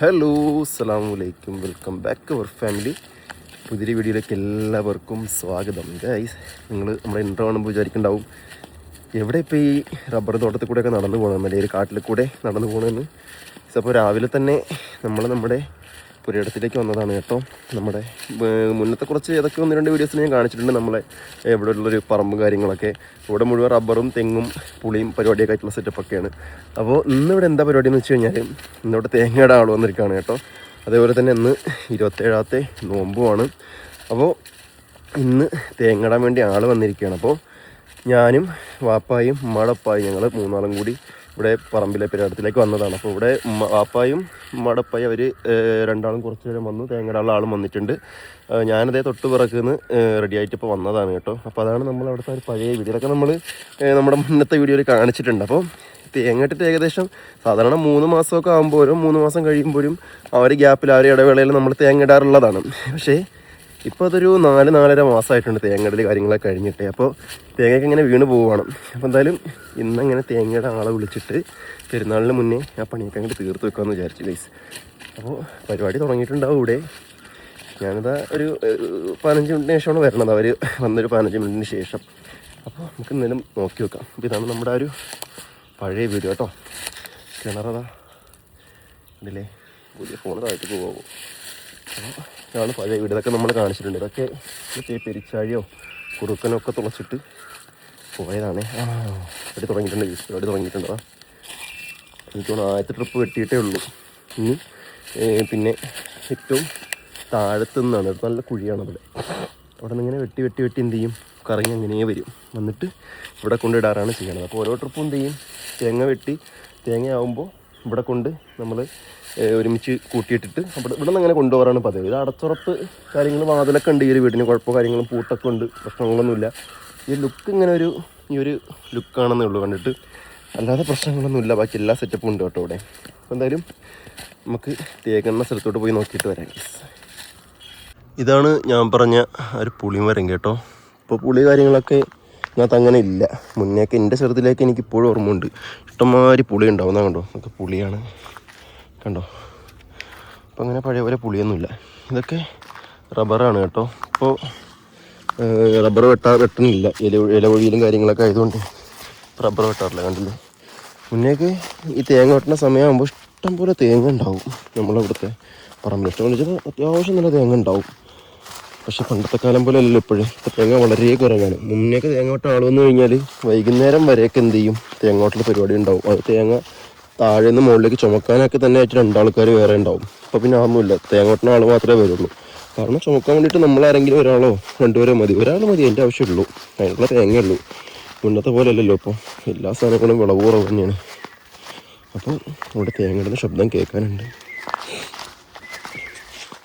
Hello അസ്സലാമലൈക്കും, welcome back അവർ family. പുതിയൊരു വീഡിയോയിലേക്ക് എല്ലാവർക്കും സ്വാഗതം. ഗൈസ്, നിങ്ങൾ നമ്മുടെ ഇൻട്രോ കാണുമ്പോൾ വിചാരിക്കുന്നുണ്ടാവും എവിടെ ഇപ്പോൾ ഈ റബ്ബർ തോട്ടത്തിൽ കൂടെയൊക്കെ നടന്നു പോകണം, അല്ലെങ്കിൽ ഒരു കാട്ടിൽ കൂടെ നടന്നു പോകണമെന്ന്. അപ്പോൾ രാവിലെ തന്നെ നമ്മുടെ പുരയിടത്തിലേക്ക് വന്നതാണ് കേട്ടോ. നമ്മുടെ മുന്നത്തെ കുറച്ച് ഏതൊക്കെ 1-2 വീഡിയോസിൽ ഞാൻ കാണിച്ചിട്ടുണ്ട് നമ്മളെ ഇവിടെ ഉള്ളൊരു പറമ്പും കാര്യങ്ങളൊക്കെ. ഇവിടെ മുഴുവൻ റബ്ബറും തെങ്ങും പുളിയും പരിപാടിയൊക്കെ ആയിട്ടുള്ള സെറ്റപ്പൊക്കെയാണ്. അപ്പോൾ ഇന്നിവിടെ എന്താ പരിപാടി എന്ന് വെച്ച് കഴിഞ്ഞാൽ ഇന്നിവിടെ തേങ്ങയുടെ ആൾ വന്നിരിക്കുകയാണ് കേട്ടോ. അതേപോലെ തന്നെ ഇന്ന് 27ാമത്തെ നോമ്പുമാണ്. അപ്പോൾ ഇന്ന് തേങ്ങയിടാൻ വേണ്ടി ആൾ വന്നിരിക്കുകയാണ്. അപ്പോൾ ഞാനും വാപ്പായും ഉമ്മാടപ്പായും ഞങ്ങൾ 3 ആളും കൂടി ഇവിടെ പറമ്പിലെ പരിപാടത്തിലേക്ക് വന്നതാണ്. അപ്പോൾ ഇവിടെ വാപ്പായും ഉമ്മാടപ്പായും അവർ 2 ആളും കുറച്ച് നേരം വന്നു. തേങ്ങയുടെ ആളും വന്നിട്ടുണ്ട്. ഞാനതേ തൊട്ട് പിറക്കുന്ന് റെഡി ആയിട്ട് ഇപ്പോൾ വന്നതാണ് കേട്ടോ. അപ്പോൾ അതാണ് നമ്മൾ അവിടുത്തെ ഒരു പഴയ വീഡിയോ. ഇതൊക്കെ നമ്മൾ നമ്മുടെ മുന്നത്തെ വീഡിയോയിൽ കാണിച്ചിട്ടുണ്ട്. അപ്പോൾ തേങ്ങയിട്ടിട്ട് ഏകദേശം സാധാരണ 3 മാസമൊക്കെ ആകുമ്പോഴും 3 മാസം കഴിയുമ്പോഴും ആ ഒരു ഗ്യാപ്പിൽ ആ ഒരു ഇടവേളയിൽ നമ്മൾ തേങ്ങ ഇടാറുള്ളതാണ്. പക്ഷേ ഇപ്പോൾ അതൊരു 4-4.5 മാസമായിട്ടുണ്ട് തേങ്ങയിടൽ കാര്യങ്ങളൊക്കെ കഴിഞ്ഞിട്ട്. അപ്പോൾ തേങ്ങയൊക്കെ ഇങ്ങനെ വീണ് പോവുകയാണ്. അപ്പോൾ എന്തായാലും ഇന്നങ്ങനെ തേങ്ങയുടെ ആളെ വിളിച്ചിട്ട് പെരുന്നാളിന് മുന്നേ ആ പണിയൊക്കെ അങ്ങോട്ട് തീർത്ത് വെക്കാമെന്ന് വിചാരിച്ചു ഗൈസ്. അപ്പോൾ പരിപാടി തുടങ്ങിയിട്ടുണ്ടാവും ഇവിടെ. ഞാനിതാ ഒരു 15 മിനിറ്റിന് ശേഷമാണ് വരണത്. അവർ വന്നൊരു 15 മിനിറ്റിന് ശേഷം. അപ്പോൾ നമുക്ക് എന്തായാലും നോക്കി വെക്കാം. അപ്പോൾ ഇതാണ് നമ്മുടെ ആ ഒരു പഴയ വീഡിയോ കേട്ടോ. കിണറതാ ഇതില്ലേ, പുതിയ ഫോൺ താഴത്തേക്ക് പോകുമോ. അപ്പോൾ ഇതാണ് പഴയ വീട്. ഇതൊക്കെ നമ്മൾ കാണിച്ചിട്ടുണ്ട്. ഇതൊക്കെ പെരിച്ചാഴിയോ കുറുക്കനോ ഒക്കെ തുളച്ചിട്ട് പോയതാണ്. ഇവിടെ തുടങ്ങിയിട്ടുണ്ട്, ഇവിടെ തുടങ്ങിയിട്ടുണ്ടോ. എനിക്ക് തോന്നുന്നു ആദ്യത്തെ ട്രിപ്പ് വെട്ടിയിട്ടേ ഉള്ളൂ. ഇനി പിന്നെ ഏറ്റവും താഴത്തു നിന്നാണ്, നല്ല കുഴിയാണ് അവിടെ. അവിടെ നിന്ന് ഇങ്ങനെ വെട്ടി വെട്ടി വെട്ടി എന്ത് ചെയ്യും, കറങ്ങി അങ്ങനെ വരും. വന്നിട്ട് ഇവിടെ കൊണ്ടിടാറാണ് ചെയ്യണത്. അപ്പോൾ ഓരോ ട്രിപ്പും എന്ത് ചെയ്യും, തേങ്ങയാവുമ്പോൾ ഇവിടെ കൊണ്ട് നമ്മൾ ഒരുമിച്ച് കൂട്ടിയിട്ടിട്ട് ഇവിടെ നിന്ന് അങ്ങനെ കൊണ്ടുപോകാറാണ് പതിവ്. ഇത് അടച്ചുറപ്പ് കാര്യങ്ങൾ വാതിലൊക്കെ ഉണ്ട് ഈ ഒരു വീടിന്. കുഴപ്പമോ കാര്യങ്ങളും പൂട്ടൊക്കെ ഉണ്ട്, പ്രശ്നങ്ങളൊന്നുമില്ല. ഈ ലുക്ക് ഇങ്ങനെ ഈ ഒരു ലുക്കാണെന്നേ ഉള്ളൂ കണ്ടിട്ട്, അല്ലാതെ പ്രശ്നങ്ങളൊന്നുമില്ല. ബാക്കി എല്ലാ സെറ്റപ്പും ഉണ്ട് കേട്ടോ ഇവിടെ. അപ്പോൾ എന്തായാലും നമുക്ക് തേങ്ങുന്ന സ്ഥലത്തോട്ട് പോയി നോക്കിയിട്ട് വരാം. ഇതാണ് ഞാൻ പറഞ്ഞ ഒരു പുളിമരം കേട്ടോ. ഇപ്പോൾ പുളി കാര്യങ്ങളൊക്കെ ഇതിനകത്ത് അങ്ങനെ ഇല്ല. മുന്നേക്ക് എൻ്റെ ചെറുതിലേക്ക് എനിക്ക് ഇപ്പോഴും ഓർമ്മയുണ്ട്. ഇഷ്ടംമാതിരി പുളി ഉണ്ടാവുന്ന കണ്ടോ, അതൊക്കെ പുളിയാണ് കണ്ടോ. അപ്പോൾ അങ്ങനെ പഴയ പോലെ പുളിയൊന്നുമില്ല. ഇതൊക്കെ റബ്ബറാണ് കേട്ടോ. ഇപ്പോൾ റബ്ബർ വെട്ടണില്ല, ഇലവഴിയിലും കാര്യങ്ങളൊക്കെ ആയതുകൊണ്ട് റബ്ബർ വെട്ടാറില്ല. കണ്ടില്ലേ, മുന്നേക്ക് ഈ തേങ്ങ വെട്ടുന്ന സമയമാകുമ്പോൾ ഇഷ്ടം പോലെ തേങ്ങ ഉണ്ടാവും നമ്മളിവിടുത്തെ പറമ്പിൽ. ഇഷ്ടം വിളിച്ചപ്പോൾ അത്യാവശ്യം നല്ല തേങ്ങ ഉണ്ടാവും. പക്ഷെ പണ്ടത്തെ കാലം പോലെ അല്ലല്ലോ ഇപ്പോഴും. ഇപ്പോൾ തേങ്ങ വളരെ കുറവാണ്. മുന്നേക്ക് തേങ്ങ വെട്ട ആൾ വന്നു കഴിഞ്ഞാൽ വൈകുന്നേരം വരെയൊക്കെ എന്ത് ചെയ്യും, തേങ്ങ വെട്ടൽ പരിപാടി ഉണ്ടാവും. അത് തേങ്ങ താഴെ നിന്ന് മുകളിലേക്ക് ചുമക്കാനൊക്കെ തന്നെ ആയിട്ട് 2 ആൾക്കാർ വേറെ ഉണ്ടാവും. അപ്പോൾ പിന്നെ അതൊന്നുമില്ല, തേങ്ങ വെട്ടുന്ന ആൾ മാത്രമേ വരുള്ളൂ. കാരണം ചുമക്കാൻ വേണ്ടിയിട്ട് നമ്മളാരെങ്കിലും ഒരാളോ 2 പേരോ മതി. ഒരാൾ മതി, അതിൻ്റെ ആവശ്യമുള്ളൂ. അതിനുള്ള തേങ്ങയുള്ളൂ. മുന്നത്തെ പോലെ അല്ലല്ലോ ഇപ്പോൾ. എല്ലാ സാധനങ്ങളും വിളവ് കുറവ് തന്നെയാണ്. അപ്പോൾ ഇവിടെ തേങ്ങയുടെ ശബ്ദം കേൾക്കാനുണ്ട്.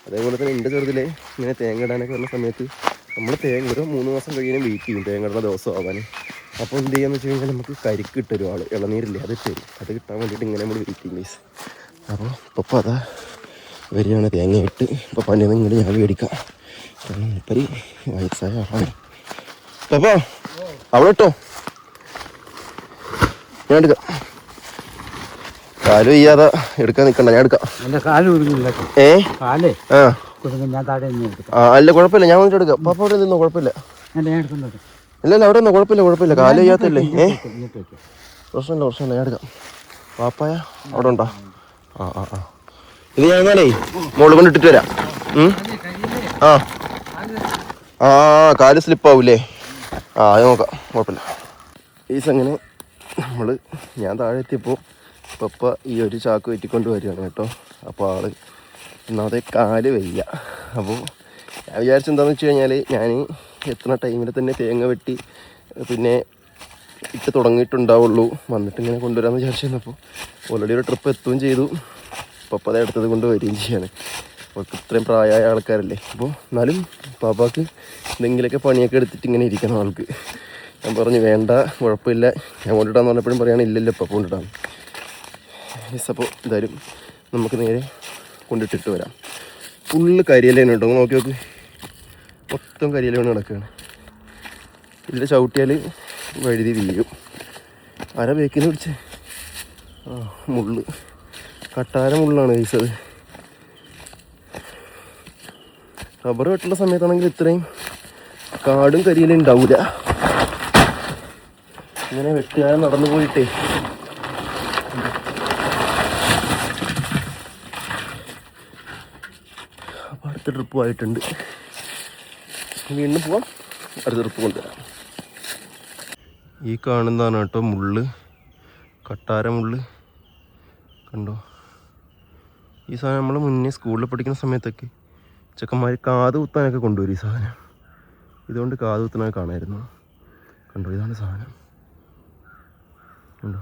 അതേപോലെ തന്നെ എൻ്റെ ചെറുതിലെ ഇങ്ങനെ തേങ്ങ ഇടാനൊക്കെ വരുന്ന സമയത്ത് നമ്മൾ ഒരു 3 മാസം കഴിയാനും വെയിറ്റ് ചെയ്യും തേങ്ങയുടെ ദിവസം ആവാൻ. അപ്പോൾ എന്ത് ചെയ്യാന്ന് വെച്ച് കഴിഞ്ഞാൽ നമുക്ക് കരിക്ക് ഇട്ടൊരു ആൾ, ഇളനീരില്ലേ, അത് തരും. അത് കിട്ടാൻ വേണ്ടിയിട്ട് ഇങ്ങനെ നമ്മൾ വെയിറ്റ് ചെയ്യും ഗൈസ്. അപ്പോൾ ഇപ്പോൾ അതാ വരികയാണ് തേങ്ങ ഇട്ട്. ഇപ്പോൾ പണിയൊന്നും ഇങ്ങോട്ട് ഞാൻ മേടിക്കാം. കാരണം ഇപ്പരി വയസ്സായ ആളാണ്. അപ്പോൾ അവിടെ ഇട്ടോ, ഞാൻ എടുക്കാം. കാല് വയ്യാതെ എടുക്കാൻ നിൽക്കണ്ട, ഞാൻ എടുക്കാം. അല്ല കുഴപ്പമില്ല, ഞാൻ വേണ്ടി എടുക്കാം. പാപ്പ അവിടെ നിന്നോ, കുഴപ്പമില്ല. ഇല്ല അവിടെ നിന്നോ, കുഴപ്പമില്ല. കാല് വയ്യാത്തല്ലേ. പ്രശ്നമില്ല, ഞാൻ എടുക്കാം. പാപ്പായ അവിടെ ഉണ്ടോ? ഇത് ഞാൻ എന്നാലേ മോള് കൊണ്ട് ഇട്ടിട്ട് വരാം. കാല് സ്ലിപ്പാവൂലേ? അത് നോക്കാം, കുഴപ്പമില്ല. അങ്ങനെ ഞാൻ താഴെ എത്തിയപ്പോൾ പപ്പ ഈ ഒരു ചാക്ക് വെറ്റിക്കൊണ്ട് വരികയാണ് കേട്ടോ. അപ്പോൾ ആള് ഒന്നാമതെ കാല് വയ്യ. അപ്പോൾ ഞാൻ വിചാരിച്ചെന്താണെന്ന് വെച്ച് കഴിഞ്ഞാൽ ഞാൻ എത്തുന്ന ടൈമിൽ തന്നെ തേങ്ങ വെട്ടി പിന്നെ ഇട്ട് തുടങ്ങിയിട്ടുണ്ടാവുള്ളൂ, വന്നിട്ട് ഇങ്ങനെ കൊണ്ടുവരാമെന്ന് വിചാരിച്ചിരുന്നപ്പോൾ ഓൾറെഡി ഒരു ട്രിപ്പ് എത്തുകയും ചെയ്തു. പപ്പ അത് എടുത്തത് കൊണ്ട് വരികയും ചെയ്യാണ്. അപ്പോൾ ഇത്രയും പ്രായമായ ആൾക്കാരല്ലേ. അപ്പോൾ എന്നാലും പാപ്പാക്ക് എന്തെങ്കിലുമൊക്കെ പണിയൊക്കെ എടുത്തിട്ട് ഇങ്ങനെ ഇരിക്കണം ആൾക്ക്. ഞാൻ പറഞ്ഞു വേണ്ട, കുഴപ്പമില്ല, ഞാൻ കൊണ്ടിട്ടാന്ന് പറഞ്ഞപ്പോഴും പറയുകയാണ് ഇല്ലല്ലോ പപ്പ കൊണ്ടിട്ടാണ്. അപ്പോൾ എന്തായാലും നമുക്ക് നേരെ കൊണ്ടിട്ടിട്ട് വരാം. ഫുള്ള് കരിയിലാണ് കേട്ടോ, നോക്കി നോക്ക്, മൊത്തം കരിയിലാണ് കിടക്കുകയാണ്. ഇതിൽ ചവിട്ടിയാൽ വഴുതി വീഴും. അര ബേക്കിന് പിടിച്ച് മുള്ള്, കട്ടാര മുള്ളാണ് കഴിച്ചത്. റബ്ബർ വെട്ടുള്ള സമയത്താണെങ്കിൽ ഇത്രയും കാടും കരിയിലും ഉണ്ടാവില്ല. ഇങ്ങനെ വെട്ടുകാരൻ നടന്നു പോയിട്ടേ അപ്പം അടുത്ത ട്രിപ്പ് ആയിട്ടുണ്ട്. വീണ്ടും പോവാം, അടുത്ത ട്രിപ്പ് കൊണ്ടുവരാം. ഈ കാണുന്നതാണ് കേട്ടോ മുള്ള്, കട്ടാര മുള്ള് കണ്ടോ. ഈ സാധനം നമ്മൾ മുന്നേ സ്കൂളിൽ പഠിക്കുന്ന സമയത്തൊക്കെ ചെക്കന്മാർ കാത് കുത്താനൊക്കെ കൊണ്ടുവരും ഈ സാധനം. ഇതുകൊണ്ട് കാത് കുത്താനൊക്കെ കാണാമായിരുന്നു. കണ്ടോ, ഇതാണ് സാധനം കണ്ടോ.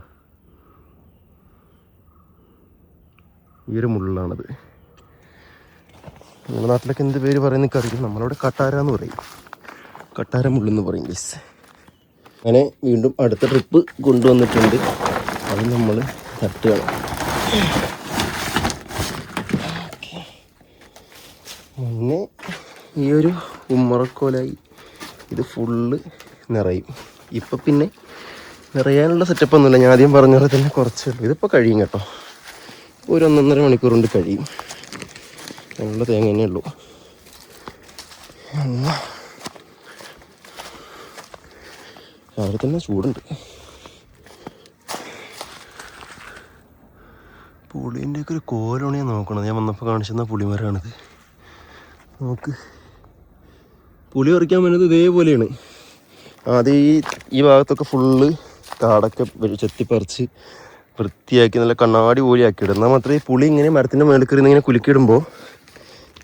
ഈ ഒരു മുള്ളാണത്. നമ്മുടെ നാട്ടിലൊക്കെ എന്ത് പേര് പറയുന്ന അറിയില്ല. നമ്മളവിടെ കട്ടാര എന്ന് പറയും, കട്ടാര മുള്ളെന്ന് പറയും ഗൈസ്. അങ്ങനെ വീണ്ടും അടുത്ത ട്രിപ്പ് കൊണ്ടുവന്നിട്ടുണ്ട്. അത് നമ്മൾ തട്ടുകയാണ്. മുന്നേ ഈ ഒരു ഉമ്മറക്കോലായി ഇത് ഫുള്ള് നിറയും. ഇപ്പം പിന്നെ നിറയാനുള്ള സെറ്റപ്പൊന്നുമില്ല. ഞാൻ ആദ്യം പറഞ്ഞ പോലെ തന്നെ കുറച്ചേ ഉള്ളൂ. ഇതിപ്പോൾ കഴിയും കേട്ടോ, ഒരു 1.5 മണിക്കൂർ കൊണ്ട് കഴിയും. നല്ല തേങ്ങ തന്നെ ഉള്ളൂ. രാവിലെ തന്നെ ചൂടുണ്ട്. പുളീൻ്റെയൊക്കെ ഒരു കോലാണ് ഞാൻ നോക്കണത്. ഞാൻ വന്നപ്പോൾ കാണിച്ചെന്ന പുളിമരമാണിത്. നോക്ക്, പുളി പറിക്കാൻ വരുന്നത് ഇതേപോലെയാണ്. ആദ്യം ഈ ഭാഗത്തൊക്കെ ഫുള്ള് കാടൊക്കെ ചെത്തിപ്പറിച്ച് വൃത്തിയാക്കി നല്ല കണ്ണാടി പോലെയാക്കിയിടും. എന്നാൽ മാത്രമേ പുളി ഇങ്ങനെ മരത്തിൻ്റെ മേളിൽ കയറി ഇങ്ങനെ കുലുക്കിയിടുമ്പോൾ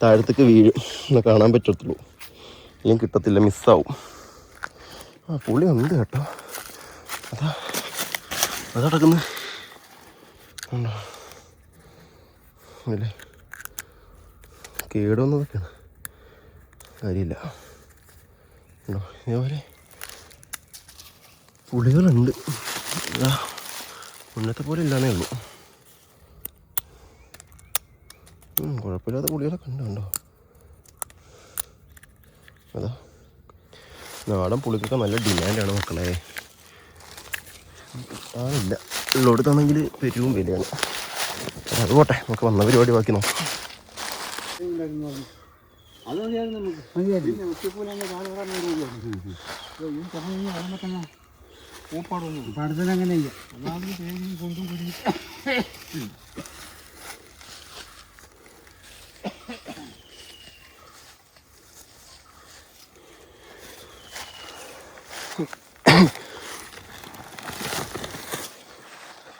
താഴത്തേക്ക് വീഴും, എന്നാൽ കാണാൻ പറ്റത്തുള്ളൂ. അല്ലെങ്കിൽ കിട്ടത്തില്ല, മിസ്സാവും. ആ പുളി ഉണ്ട് കേട്ടോ, അതാ കിടക്കുന്നത് അല്ലേ. കേടൊന്നതൊക്കെയാണ്, കാര്യമില്ല. ഉണ്ടോ ഇതേപോലെ പുളികളുണ്ട്. മുന്നത്തെ പോലെ ഇല്ലാന്നേ ഉള്ളൂ. കുഴപ്പമില്ലാത്ത പുളികളൊക്കെ ഉണ്ട് കണ്ടോ. അതാ നാടൻ പുളിക്കൊക്കെ നല്ല ഡിമാൻഡാണ് മക്കളെ. ആണില്ല, ഉള്ളോടത്താണെങ്കിൽ പെരും വിലയാണ്. അത് പോട്ടെ, നമുക്ക് വന്ന പരിപാടി ബാക്കി നോക്കാം.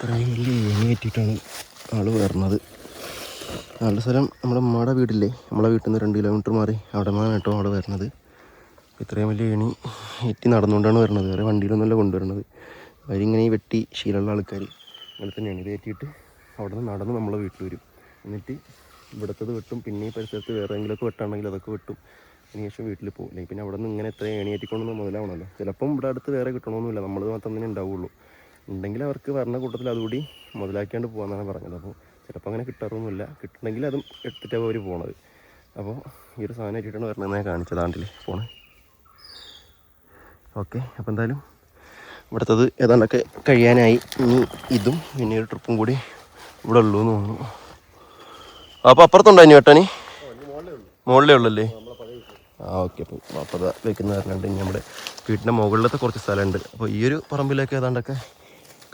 അത്രയും വലിയ ഏണി കയറ്റിയിട്ടാണ് ആൾ വരുന്നത്. ആളുടെ സ്ഥലം നമ്മുടെ ഉമ്മയുടെ വീടില്ലേ, നമ്മളെ വീട്ടിൽ നിന്ന് 2 കിലോമീറ്റർ മാറി അവിടെ നിന്നാണ് കേട്ടോ ആൾ വരുന്നത്. ഇത്രയും വലിയ ഏണി എറ്റി നടന്നുകൊണ്ടാണ് വരുന്നത്, വേറെ വണ്ടിയിലൊന്നുമല്ല കൊണ്ടുവരുന്നത്. അവരിങ്ങനെ ഈ വെട്ടി ശീലമുള്ള ആൾക്കാർ അങ്ങനെ തന്നെയാണ്. ഇത് കയറ്റിയിട്ട് അവിടെ നിന്ന് നടന്ന് നമ്മളെ വീട്ടിൽ വരും. എന്നിട്ട് ഇവിടുത്തത് വെട്ടും, പിന്നെ ഈ പരിസരത്ത് വേറെ എങ്കിലുമൊക്കെ വെട്ടാണെങ്കിൽ അതൊക്കെ വെട്ടും. അതിനുശേഷം വീട്ടിൽ പോകും. അല്ലെങ്കിൽ പിന്നെ അവിടെ നിന്ന് ഇങ്ങനെ എത്ര ഏണി കയറ്റിക്കൊണ്ടൊന്നും മുതലാവണമല്ലോ. ചിലപ്പം ഇവിടെ അടുത്ത് വേറെ കിട്ടണമെന്നില്ല, നമ്മൾ മാത്രം തന്നെ ഉണ്ടാവുള്ളൂ. ഉണ്ടെങ്കിൽ അവർക്ക് പറഞ്ഞ കൂട്ടത്തിൽ അതുകൂടി മുതലാക്കിയാണ്ട് പോകാമെന്നാണ് പറഞ്ഞത്. അപ്പോൾ ചിലപ്പോൾ അങ്ങനെ കിട്ടാറൊന്നുമില്ല. കിട്ടണമെങ്കിൽ അതും എടുത്തിട്ടാണ് അവർ പോണത്. അപ്പോൾ ഈ ഒരു സാധനം ഇട്ടിട്ടാണ് വരണമെന്ന് ഞാൻ കാണിച്ചത് ആണ്ടിൽ പോണേ. ഓക്കെ, അപ്പോൾ എന്തായാലും ഇവിടുത്തത് ഏതാണ്ടൊക്കെ കഴിയാനായി. ഇനി ഇതും പിന്നെ ഒരു ട്രിപ്പും കൂടി ഇവിടെ ഉള്ളൂ എന്ന് തോന്നുന്നു. അപ്പോൾ അപ്പുറത്തുണ്ടായിനി വെട്ടാനി? മുകളിലേ ഉള്ളല്ലേ? ആ ഓക്കെ. അപ്പോൾ അത് വെക്കുന്ന കാരണമുണ്ട്. ഇനി നമ്മുടെ വീട്ടിൻ്റെ മുകളിലത്തെ കുറച്ച് സ്ഥലമുണ്ട്. അപ്പോൾ ഈ ഒരു പറമ്പിലൊക്കെ ഏതാണ്ടൊക്കെ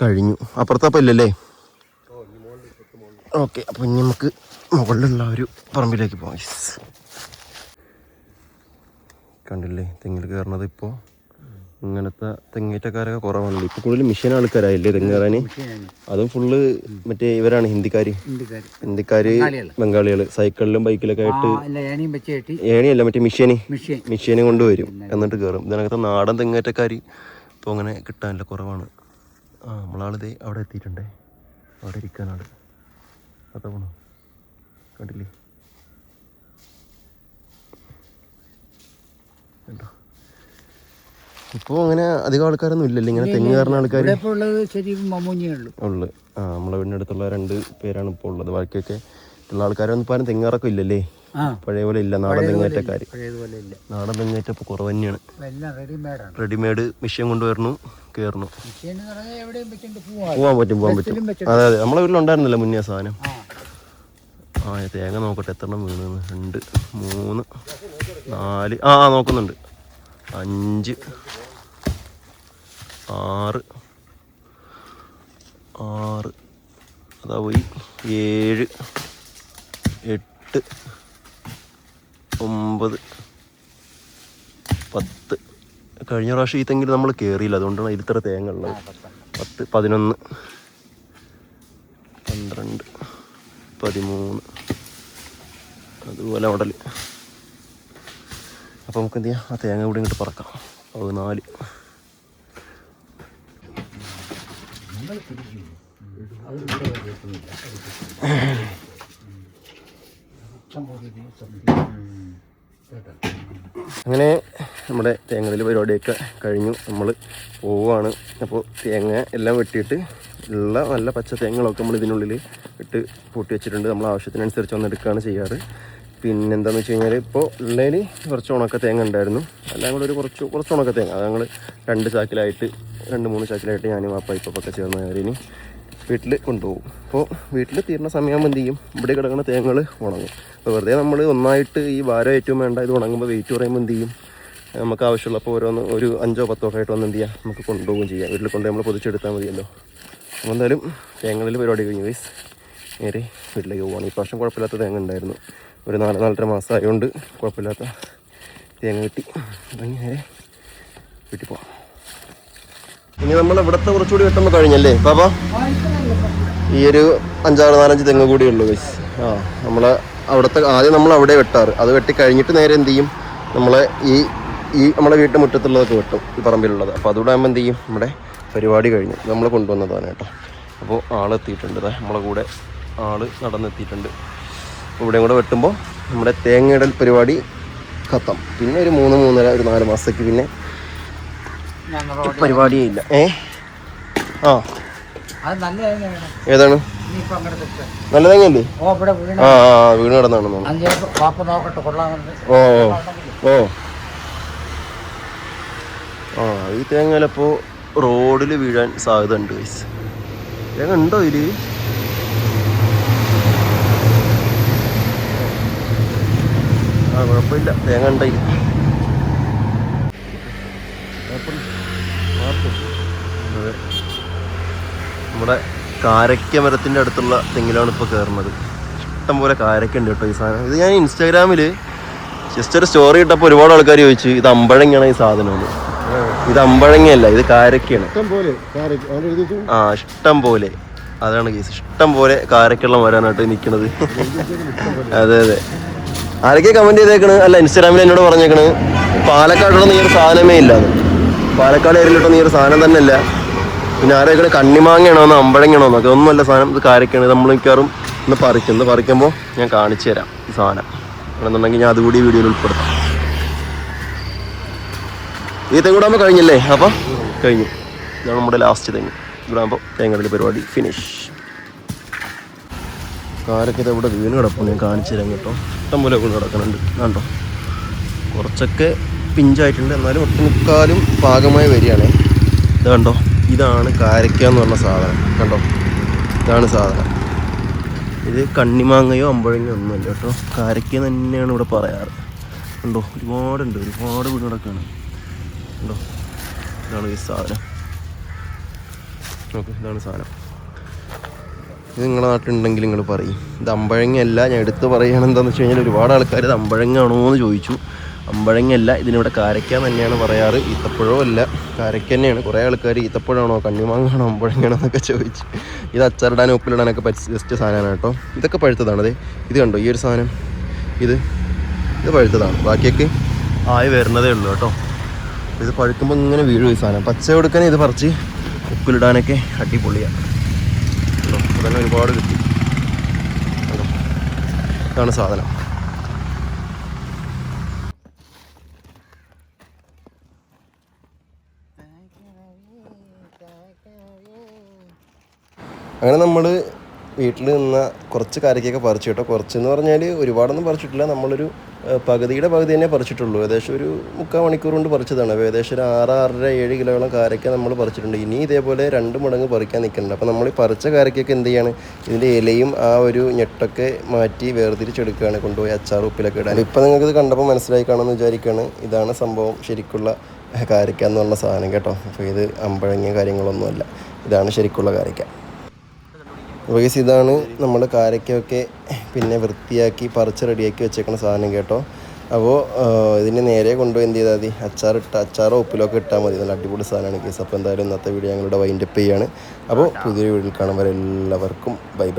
കഴിഞ്ഞു. അപ്പുറത്തപ്പം ഇല്ലല്ലേ? ഓക്കെ, അപ്പോൾ ഇനി നമുക്ക് മുകളിലുള്ള ഒരു പറമ്പിലേക്ക് പോകാം. കണ്ടില്ലേ തെങ്ങിൽ കയറണത്? ഇപ്പോൾ ഇങ്ങനത്തെ തെങ്ങേറ്റക്കാരൊക്കെ കുറവാണല്ലോ. ഇപ്പോൾ കൂടുതൽ മിഷൻ ആൾക്കാരായില്ലേ തെങ്ങ് കയറാൻ. അതും ഫുള്ള് മറ്റേ ഇവരാണ് ഹിന്ദിക്കാര്, ബംഗാളികൾ. സൈക്കിളിലും ബൈക്കിലൊക്കെ ആയിട്ട് ഏണിയല്ല, മറ്റേ മിഷീനെ കൊണ്ടുവരും, എന്നിട്ട് കയറും. ഇതിനകത്ത് നാടൻ തെങ്ങേറ്റക്കാർ ഇപ്പോൾ അങ്ങനെ കിട്ടാനില്ല, കുറവാണ്. ആ നമ്മളാളിതേ അവിടെ എത്തിയിട്ടുണ്ടേ, അവിടെ ഇരിക്കാനാണ്. അതാ പോണോ, കണ്ടില്ലേ? കണ്ടോ? ഇപ്പോൾ അങ്ങനെ അധികം ആൾക്കാരൊന്നും ഇല്ലല്ലോ ഇങ്ങനെ തെങ്ങ് കയറുന്ന ആൾക്കാർ ഉള്ളു. ആ നമ്മളെ വീടിൻ്റെ അടുത്തുള്ള 2 പേരാണ് ഇപ്പോൾ ഉള്ളത്. ബാക്കിയൊക്കെ ഉള്ള ആൾക്കാരൊന്നും ഇപ്പോൾ ആരും തെങ്ങാറൊക്കെ ഇല്ലല്ലേ, പഴയ പോലെ ഇല്ല. നാടൻ തെങ്ങേറ്റക്കാർ, നാടൻ തെങ്ങേറ്റ ഇപ്പോൾ കുറവ് തന്നെയാണ്. റെഡിമെയ്ഡ് മെഷീൻ കൊണ്ടുവരണം, കയറണം, പോകാൻ പറ്റും. അതെ നമ്മളെ വീട്ടിലുണ്ടായിരുന്നില്ല മുന്നേ സാധനം. ആ തേങ്ങ നോക്കട്ടെ എത്ര എണ്ണം വീണ്. 2 3 4 നോക്കുന്നുണ്ട്. 5 6 അതാ പോയി. 7 8 9 10. കഴിഞ്ഞ പ്രാവശ്യം ഈ തെങ്ങിൽ നമ്മൾ കയറിയില്ല, അതുകൊണ്ടാണ് ഇതിത്ര തേങ്ങ ഉള്ളത്. 10 11 12 13 അതുപോലെ ഉടൽ. അപ്പോൾ നമുക്ക് എന്ത് ചെയ്യാം, ആ തേങ്ങ കൂടി ഇങ്ങോട്ട് പറക്കാം. 14. അങ്ങനെ നമ്മുടെ തേങ്ങയിൽ പരിപാടിയൊക്കെ കഴിഞ്ഞു. നമ്മൾ പോവുകയാണ്. അപ്പോൾ തേങ്ങ എല്ലാം വെട്ടിയിട്ട് ഉള്ള നല്ല പച്ച തേങ്ങകളൊക്കെ നമ്മൾ ഇതിനുള്ളിൽ ഇട്ട് പൂട്ടി വെച്ചിട്ടുണ്ട്. നമ്മൾ ആവശ്യത്തിനനുസരിച്ച് വന്നെടുക്കുകയാണ് ചെയ്യാറ്. പിന്നെ എന്താണെന്ന് വെച്ച് കഴിഞ്ഞാൽ ഇപ്പോൾ ഉള്ളതിൽ കുറച്ച് ഉണക്ക തേങ്ങ ഉണ്ടായിരുന്നു. എല്ലാം കൂടെ ഒരു കുറച്ച് ഉണക്ക തേങ്ങ അത് ഞങ്ങൾ 2 ചാക്കിലായിട്ട് 2-3 ചാക്കിലായിട്ട് ഞാനും ആ പൈപ്പൊക്കെ ചേർന്ന് കയറിന് വീട്ടിൽ കൊണ്ടുപോകും. അപ്പോൾ വീട്ടിൽ തീർന്ന സമയമാകുമ്പോൾ എന്ത് ചെയ്യും, ഇവിടെ കിടക്കുന്ന തേങ്ങകൾ ഉണങ്ങും. അപ്പോൾ വെറുതെ നമ്മൾ ഒന്നായിട്ട് ഈ ഭാരം ഏറ്റവും വേണ്ട ഇത് ഉണങ്ങുമ്പോൾ വെയിറ്റ് പറയുമ്പോൾ എന്ത് ചെയ്യും, നമുക്ക് ആവശ്യമുള്ളപ്പോൾ ഓരോന്ന് ഒരു 5-10 ഒക്കെ ആയിട്ട് വന്ന് എന്ത് ചെയ്യാം, നമുക്ക് കൊണ്ടുപോകുകയും ചെയ്യാം. വീട്ടിൽ കൊണ്ട് നമ്മൾ പൊതിച്ചെടുത്താൽ മതിയല്ലോ. അപ്പോൾ എന്തായാലും തേങ്ങകളിൽ പരിപാടി കഴിഞ്ഞു ഗൈസ്. നേരെ വീട്ടിലേക്ക് പോവുകയാണ്. ഈ പ്രാവശ്യം കുഴപ്പമില്ലാത്ത തേങ്ങ ഉണ്ടായിരുന്നു. ഒരു 4-4.5 മാസം ആയതുകൊണ്ട് കുഴപ്പമില്ലാത്ത തേങ്ങ കിട്ടി. അങ്ങനെ നേരെ വീട്ടിൽ പോവാം. ഇനി നമ്മൾ ഇവിടുത്തെ കുറച്ചുകൂടി വെട്ടുമ്പോൾ കഴിഞ്ഞല്ലേ പാപ്പ? ഈ ഒരു 5-6-4-5 തെങ്ങ് കൂടിയേ ഉള്ളൂ ഗൈസ്. നമ്മളെ അവിടുത്തെ ആദ്യം നമ്മൾ അവിടെ വെട്ടാറ്. അത് വെട്ടി കഴിഞ്ഞിട്ട് നേരെ എന്ത് ചെയ്യും, നമ്മളെ ഈ നമ്മളെ വീട്ടിൽ മുറ്റത്തുള്ളതൊക്കെ വെട്ടും, ഈ പറമ്പിലുള്ളത്. അപ്പോൾ അതുകൂടെ ആകുമ്പോൾ എന്ത് ചെയ്യും, നമ്മുടെ പരിപാടി കഴിഞ്ഞു. നമ്മൾ കൊണ്ടുവന്നതാണ് കേട്ടോ. അപ്പോൾ ആളെത്തിയിട്ടുണ്ട്, നമ്മളെ കൂടെ ആൾ നടന്നെത്തിയിട്ടുണ്ട്. ഇവിടെയും കൂടെ വെട്ടുമ്പോൾ നമ്മുടെ തേങ്ങയിടൽ പരിപാടി ഖത്തം. പിന്നെ ഒരു 3-3.5 ഒരു 4 മാസത്തേക്ക് പിന്നെ പരിപാടിയേ ഇല്ല. ഏതാണ് നല്ല തേങ്ങയല്ലേ? വീണ് കിടന്നാണെന്ന്. ഈ തേങ്ങയിലപ്പോ റോഡിൽ വീഴാൻ സാധ്യത ഉണ്ട് ഗൈസ്. തേങ്ങ ഉണ്ടോ ഇതില്? കുഴപ്പമില്ല, തേങ്ങ ഉണ്ടായി. അതെ, നമ്മുടെ കാരക്ക മരത്തിൻ്റെ അടുത്തുള്ള തെങ്ങിലാണ് ഇപ്പോൾ കയറുന്നത്. ഇഷ്ടംപോലെ കാരക്ക ഉണ്ട് കേട്ടോ ഈ സാധനം. ഇത് ഞാൻ ഇൻസ്റ്റാഗ്രാമിൽ ജസ്റ്റ് ഒരു സ്റ്റോറി ഇട്ടപ്പോൾ ഒരുപാട് ആൾക്കാർ ചോദിച്ചു ഇത് അമ്പഴങ്ങയാണ് ഈ സാധനം. ഇത് അമ്പഴങ്ങയല്ല, ഇത് കാരക്കയാണ്. ഇഷ്ടം പോലെ, അതാണ് കേസ്. ഇഷ്ടം പോലെ കാരക്കുള്ള മരമായിട്ട് നിൽക്കുന്നത്. അതെ. ആരൊക്കെ കമന്റ് ചെയ്തേക്കണ്, അല്ല ഇൻസ്റ്റാഗ്രാമിൽ എന്നോട് പറഞ്ഞേക്കണ് പാലക്കാടൊന്നും ഈ ഒരു സാധനമേ ഇല്ല. പാലക്കാട് ഏരിയയിലോട്ടൊന്നും ഈ ഒരു സാധനം തന്നെ ഇല്ല. പിന്നെ ആരൊക്കെ കണ്ണിമാങ്ങയാണോന്നോ അമ്പഴങ്ങയാണോന്നൊക്കെ ഒന്നുമല്ല സാധനം. ഇത് കാരക്കാണ്. നമ്മൾ മിക്കവാറും ഇന്ന് പറിക്കുമ്പോൾ ഞാൻ കാണിച്ചു തരാം ഈ സാധനം. ആണെന്നുണ്ടെങ്കിൽ ഞാൻ അതുകൂടി വീഡിയോയിൽ ഉൾപ്പെടുത്താം. ഈ തെങ്ങ് കൂടാകുമ്പോൾ കഴിഞ്ഞല്ലേ? അപ്പം കഴിഞ്ഞു. ഇതാണ് നമ്മുടെ ലാസ്റ്റ് തെങ്ങ്. ഇവിടെ ആകുമ്പോൾ തേങ്ങയുടെ പരിപാടി ഫിനിഷ്. കാരൊക്കെ ഇത് ഇവിടെ വീണ് കിടപ്പുണ്ട്, ഞാൻ കാണിച്ചു തരാം കേട്ടോ. ഇഷ്ടംപോലെ വീണ് കിടക്കുന്നുണ്ട് കണ്ടോ. കുറച്ചൊക്കെ പിഞ്ചായിട്ടുണ്ട്, എന്നാലും ഒട്ടുമുക്കാലും പാകമായി വരികയാണേ. ഇത് കണ്ടോ, ഇതാണ് കാരക്ക എന്ന് പറഞ്ഞ സാധനം. കണ്ടോ, ഇതാണ് സാധനം. ഇത് കണ്ണിമാങ്ങയോ അമ്പഴങ്ങയോ ഒന്നുമല്ല കേട്ടോ, കാരക്ക തന്നെയാണ് ഇവിടെ പറയാറ്. കണ്ടോ, ഒരുപാട് വീണ് കിടക്കുകയാണ്. കണ്ടോ, ഇതാണ് ഈ സാധനം. ഓക്കെ, ഇതാണ് സാധനം. ഇത് നിങ്ങളുടെ നാട്ടിലുണ്ടെങ്കിൽ നിങ്ങൾ പറയും. ഇത് അമ്പഴങ്ങയല്ല. ഞാൻ എടുത്ത് പറയുകയാണ് എന്താണെന്ന് വെച്ച് കഴിഞ്ഞാൽ ഒരുപാട് ആൾക്കാർ ഇത് അമ്പഴങ്ങാണോ എന്ന് ചോദിച്ചു. അമ്പഴങ്ങയല്ല, ഇതിനിവിടെ കാരക്ക തന്നെയാണ് പറയാറ്. ഈത്തപ്പഴമോ അല്ല, കാരക്ക തന്നെയാണ്. കുറേ ആൾക്കാർ ഈത്തപ്പഴമാണോ കണ്ണിമാങ്ങാണോ അമ്പഴങ്ങാണോ എന്നൊക്കെ ചോദിച്ചു. ഇത് അച്ചാറിടാനും ഉപ്പിലിടാനൊക്കെ ബെസ്റ്റ് സാധനമാണ് കേട്ടോ. ഇതൊക്കെ പഴുത്തതാണ്. അതെ, ഇത് കണ്ടോ, ഈ ഒരു സാധനം ഇത് പഴുത്തതാണ്. ബാക്കിയൊക്കെ ആയി വരുന്നതേ ഉള്ളൂ കേട്ടോ. ഇത് പഴുക്കുമ്പോൾ ഇങ്ങനെ വീഴും ഈ സാധനം. പച്ച കൊടുക്കാൻ ഇത് പറിച്ച് ഉപ്പിലിടാനൊക്കെ അടിപൊളിയാണ്. അപ്പോൾ തന്നെ ഒരുപാട് കിട്ടി. ഇതാണ് സാധനം. അങ്ങനെ നമ്മൾ വീട്ടിൽ നിന്ന് കുറച്ച് കാരക്കൊക്കെ പറിച്ചു കേട്ടോ. കുറച്ചെന്ന് പറഞ്ഞാൽ ഒരുപാടൊന്നും പറിച്ചിട്ടില്ല. നമ്മളൊരു പകുതി തന്നെ പറിച്ചിട്ടുള്ളൂ. ഏകദേശം ഒരു 3/4 മണിക്കൂർ കൊണ്ട് പറിച്ചതാണ്. അപ്പോൾ ഏകദേശം ഒരു 6, 6.5, 7 കിലോളം കാരക്ക നമ്മൾ പറിച്ചിട്ടുണ്ട്. ഇനി ഇതേപോലെ 2 മടങ്ങ് പറിക്കാൻ നിൽക്കുന്നുണ്ട്. അപ്പോൾ നമ്മൾ ഈ പറിച്ച കാരക്കൊക്കെ എന്ത് ചെയ്യാണ്, ഇതിൻ്റെ ഇലയും ആ ഒരു ഞെട്ടൊക്കെ മാറ്റി വേർതിരിച്ചെടുക്കുകയാണ്, കൊണ്ടുപോയി അച്ചാർ ഉപ്പിലൊക്കെ ഇടാൻ. ഇപ്പോൾ നിങ്ങൾക്കിത് കണ്ടപ്പോൾ മനസ്സിലായി കാണുമെന്ന് വിചാരിക്കുകയാണ്. ഇതാണ് സംഭവം, ശരിക്കുള്ള കാരക്ക എന്ന് പറഞ്ഞ സാധനം കേട്ടോ. അപ്പോൾ ഇത് അമ്പഴങ്ങിയ കാര്യങ്ങളൊന്നുമല്ല, ഇതാണ് ശരിക്കുള്ള കാരക്ക. അപ്പോൾ ഇതാണ് നമ്മൾ കാരക്കൊക്കെ പിന്നെ വൃത്തിയാക്കി പറിച്ച് റെഡിയാക്കി വെച്ചേക്കുന്ന സാധനം കേട്ടോ. അപ്പോൾ ഇതിന് നേരെ കൊണ്ടുപോയി എന്ത് ചെയ്താൽ മതി, അച്ചാറോ ഉപ്പിലൊക്കെ ഇട്ടാൽ മതി. നല്ല അടിപൊളി സാധനമാണ് കേസ്. അപ്പോൾ എന്തായാലും ഇന്നത്തെ വീഡിയോ ഞങ്ങളുടെ വൈൻഡപ്പ് ചെയ്യാണ്. അപ്പോൾ പുതിയൊരു വീഡിയോയിൽ കാണുമ്പോൾ എല്ലാവർക്കും ബൈ.